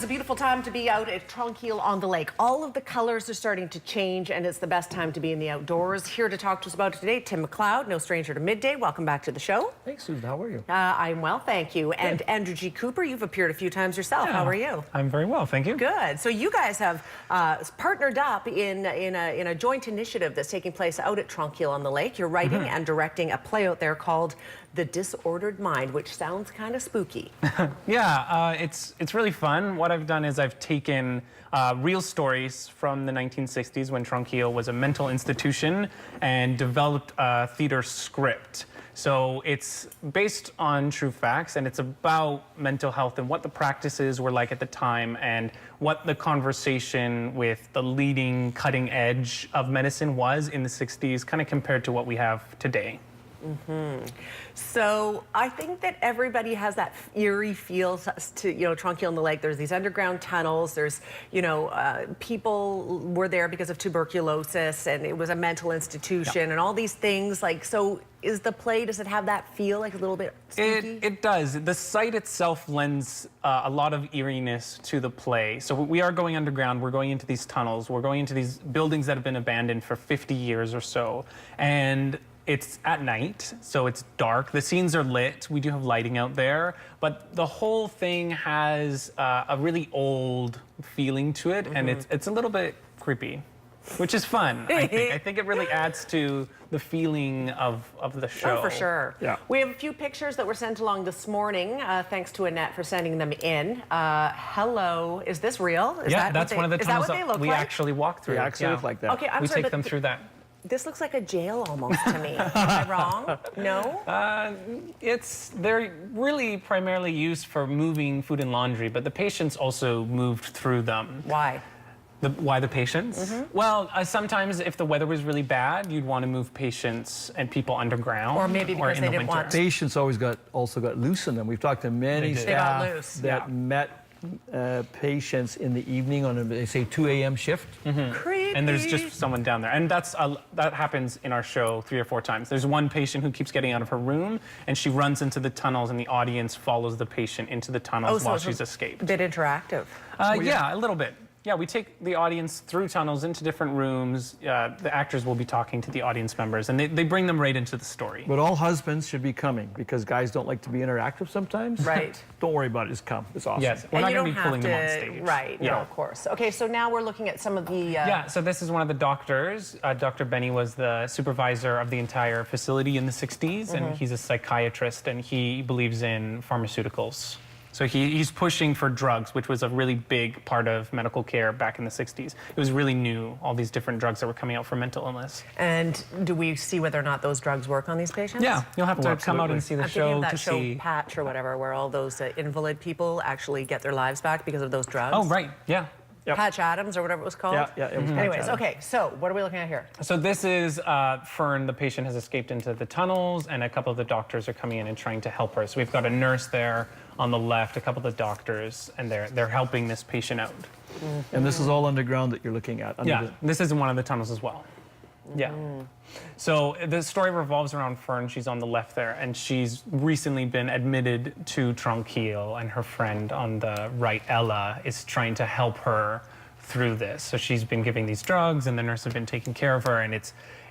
It's a beautiful time to be out at Tranquille on the lake. All of the colors are starting to change, and it's the best time to be in the outdoors. Here to talk to us about it today, Tim McLeod, no stranger to Midday. Welcome back to the show. Thanks, Susan. How are you? I'm well, thank you. And Andrew G. Cooper, you've appeared a few times yourself. Yeah, How are you? I'm very well, thank you. Good. So you guys have partnered up in a joint initiative that's taking place out at Tranquille on the lake. You're writing and directing a play out there called The Disordered Mind, which sounds kind of spooky. Yeah, it's really fun. What I've done is I've taken real stories from the 1960s when Tranquille was a mental institution and developed a theater script. So it's based on true facts, and it's about mental health and what the practices were like at the time and what the conversation with the leading cutting edge of medicine was in the 60s, kind of compared to what we have today. So I think that everybody has that eerie feel to, Tranquille on the lake. There's these underground tunnels. There's, people were there because of tuberculosis, and it was a mental institution, and all these things. Like, so is the play, does it have that feel like a little bit spooky? It does. The site itself lends a lot of eeriness to the play. So we are going underground. We're going into these tunnels. We're going into these buildings that have been abandoned for 50 years or so. And it's at night, so it's dark. The scenes are lit. We do have lighting out there, but the whole thing has a really old feeling to it, and it's a little bit creepy, which is fun, I think. I think it really adds to the feeling of the show. Oh, for sure. Yeah. We have a few pictures that were sent along this morning. Thanks to Annette for sending them in. Hello, is this real? Is that's one of the tunnels that we actually walk through. They actually look like that. Okay, I'm we sorry, take them through that. This looks like a jail almost to me. Am I wrong? No? They're really primarily used for moving food and laundry, but the patients also moved through them. Why? Why the patients? Well, sometimes if the weather was really bad, you'd want to move patients and people underground. Or maybe because they didn't want to. Patients also got loose in them. We've talked to many staff that met patients in the evening on a, say, 2 a.m. shift. Creepy. And there's just someone down there. And that happens in our show 3 or 4 times. There's one patient who keeps getting out of her room, and she runs into the tunnels, and the audience follows the patient into the tunnels while she's escaped. A bit interactive. Yeah, a little bit. Yeah, we take the audience through tunnels into different rooms. The actors will be talking to the audience members, and they bring them right into the story. But all husbands should be coming, because guys don't like to be interactive sometimes. Right. Don't worry about it, just come. It's awesome. Yes, we're not going to be pulling them on stage. Right, no, of course. Okay, so now we're looking at some of the... Yeah, so this is one of the doctors. Dr. Benny was the supervisor of the entire facility in the 60s, and he's a psychiatrist, and he believes in pharmaceuticals. So he's pushing for drugs, which was a really big part of medical care back in the 60s. It was really new, all these different drugs that were coming out for mental illness. And do we see whether or not those drugs work on these patients? Yeah, you'll have to come out and see the show that to show see. Patch or whatever, where all those invalid people actually get their lives back because of those drugs. Oh, right, yeah. Yep. Patch Adams or whatever it was called? Yeah, it was Anyways, okay, so what are we looking at here? So this is Fern. The patient has escaped into the tunnels, and a couple of the doctors are coming in and trying to help her. So we've got a nurse there on the left, a couple of the doctors, and they're helping this patient out. And this is all underground that you're looking at. This is in one of the tunnels as well. Yeah. So the story revolves around Fern. She's on the left there, and she's recently been admitted to Tranquille, and her friend on the right, Ella, is trying to help her through this. So she's been giving these drugs, and the nurse has been taking care of her, and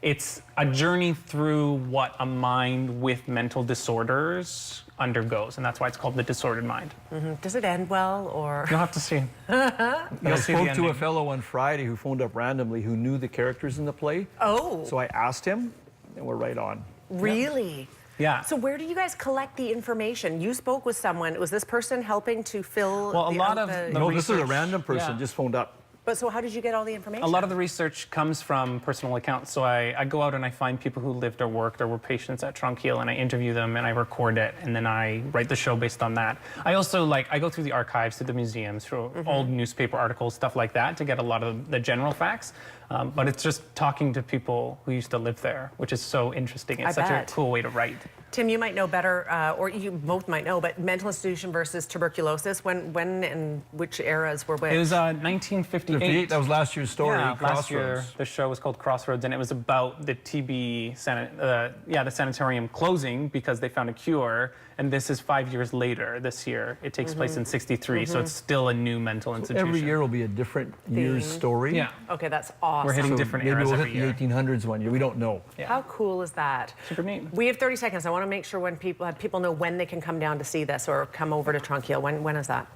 it's a journey through what a mind with mental disorders undergoes, and that's why it's called The Disordered Mind. Does it end well, or? You'll have to see. I spoke to a fellow on Friday who phoned up randomly who knew the characters in the play. Oh. So I asked him, and we're right on. Really? Yeah. So where do you guys collect the information? You spoke with someone. Was this person helping to fill Well, a lot of No, this is a random person, just phoned up. But so how did you get all the information? A lot of the research comes from personal accounts. So I go out and I find people who lived or worked or were patients at Tranquille, and I interview them and I record it, and then I write the show based on that. I also I go through the archives, to the museums, through old newspaper articles, stuff like that, to get a lot of the general facts. But it's just talking to people who used to live there, which is so interesting. It's such a cool way to write. Tim, you might know better, or you both might know, but mental institution versus tuberculosis, when and which eras were which? It was 1958. That was last year's story, Yeah, last year Crossroads. the show was called Crossroads, and it was about the TB, the sanitarium closing because they found a cure. And this is 5 years later. This year, it takes place in '63, so it's still a new mental institution. Every year will be a different year's story. Yeah. Okay, that's awesome. We're hitting different Maybe eras we'll every hit year. the 1800s one year. We don't know. Yeah. How cool is that? Super neat. We have 30 seconds. I want to make sure when people know when they can come down to see this or come over to Tranquille. When is that?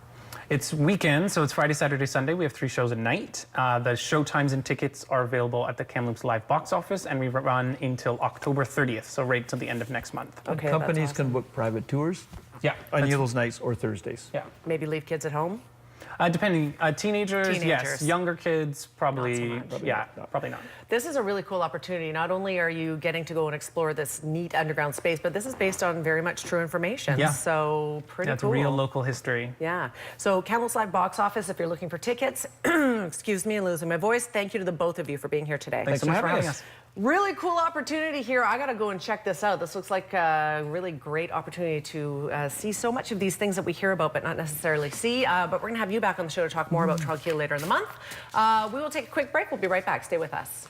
It's weekend, so it's Friday, Saturday, Sunday. We have 3 shows a night. The show times and tickets are available at the Kamloops Live box office, and we run until October 30th, so right till the end of next month. Okay, Companies that's awesome. can book private tours Yeah. on that's- those nights or Thursdays. Yeah. Maybe leave kids at home? Depending, teenagers, yes. Teenagers. Younger kids, probably, Not so much. yeah, probably not. This is a really cool opportunity. Not only are you getting to go and explore this neat underground space, but this is based on very much true information. Yeah. So pretty That's cool. real local history. Yeah. So Kamloops Live box office, if you're looking for tickets, excuse me, I'm losing my voice. Thank you to the both of you for being here today. Thanks so much for having us. Really cool opportunity here. I got to go and check this out. This looks like a really great opportunity to see so much of these things that we hear about but not necessarily see. But we're going to have you back on the show to talk more about Tranquille later in the month. We will take a quick break. We'll be right back. Stay with us.